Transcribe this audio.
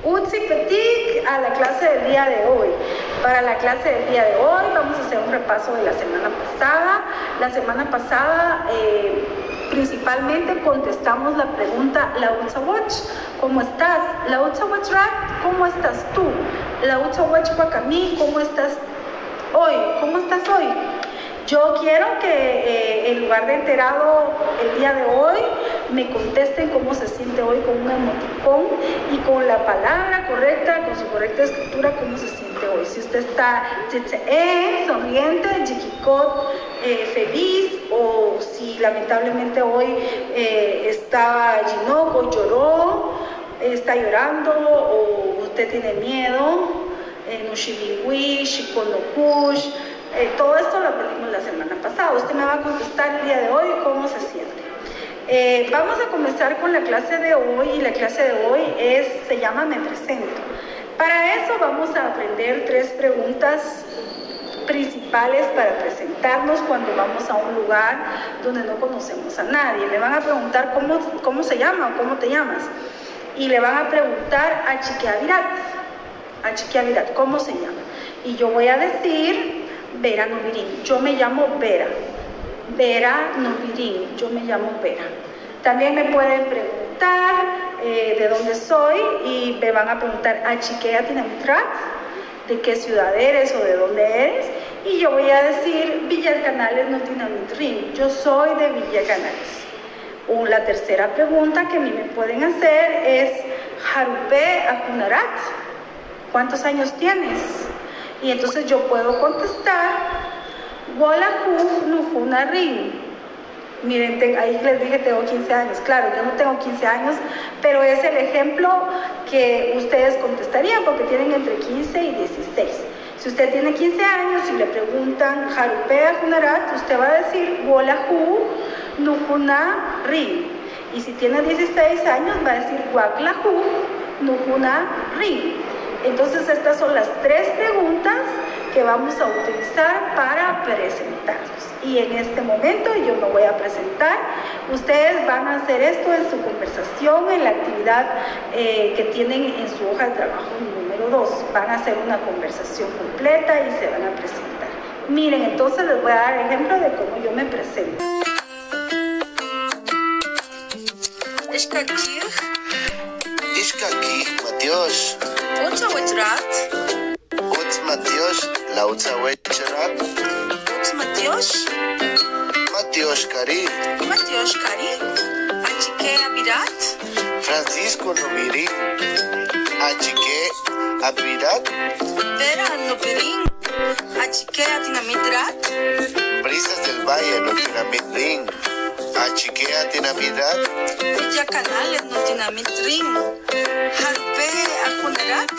Utsi Petit a la clase del día de hoy. Para la clase del día de hoy vamos a hacer un repaso de la semana pasada. La semana pasada principalmente contestamos la pregunta Lautzawach, ¿cómo estás? Lautzawach Rat, ¿cómo estás tú? Lautzawach Wakami, ¿cómo estás hoy? ¿Cómo estás hoy? Yo quiero que en lugar de enterado el día de hoy, me contesten cómo se siente hoy con un emoticón y con la palabra correcta, con su correcta escritura, cómo se siente hoy. Si usted está sonriente, jikikot, feliz, o si lamentablemente hoy está Jinok o lloró, está llorando, o usted tiene miedo, Nushibingui, Shikonokush. Todo esto lo aprendimos la semana pasada. Usted me va a contestar el día de hoy cómo se siente. Vamos a comenzar con la clase de hoy, y la clase de hoy se llama Me Presento. Para eso vamos a aprender 3 preguntas principales para presentarnos cuando vamos a un lugar donde no conocemos a nadie. Le van a preguntar cómo se llama o cómo te llamas, y le van a preguntar a Chiquiavirat, ¿cómo se llama? Y yo voy a decir Vera Nubirín, yo me llamo Vera. Vera Nubirín, yo me llamo Vera. También me pueden preguntar de dónde soy, y me van a preguntar a Chiquea Tinamitrat, de qué ciudad eres o de dónde eres, y yo voy a decir Villa Canales no Tinamitrín, yo soy de Villa Canales. La tercera pregunta que a mí me pueden hacer es Harupe Ajunarat, ¿cuántos años tienes? Y entonces yo puedo contestar Wolahu Nujuna Ring. Miren, ahí les dije tengo 15 años. Claro, yo no tengo 15 años, pero es el ejemplo que ustedes contestarían porque tienen entre 15 y 16. Si usted tiene 15 años y le preguntan Harupe Ajunarat, usted va a decir Wolahu Nujuna Ring. Y si tiene 16 años va a decir Waklahu Nujuna Ring. Entonces estas son las 3 preguntas que vamos a utilizar para presentarnos. Y en este momento yo me voy a presentar. Ustedes van a hacer esto en su conversación, en la actividad que tienen en su hoja de trabajo número 2. Van a hacer una conversación completa y se van a presentar. Miren, entonces les voy a dar ejemplo de cómo yo me presento. Ishkaki, Matios. Utzawetrat. Matios, Lautzawetrat. Matios. Matios Kari. Matios Kari. Achike Abirat. Francisco Nubirín. Achike Abirat. Vera Nubirín. Achike Atinamitrat. Brisas del Valle, Notinamitrín. Achike Atinamitrat. Villa Canales Notinamitrín. Harupe Ajunarat.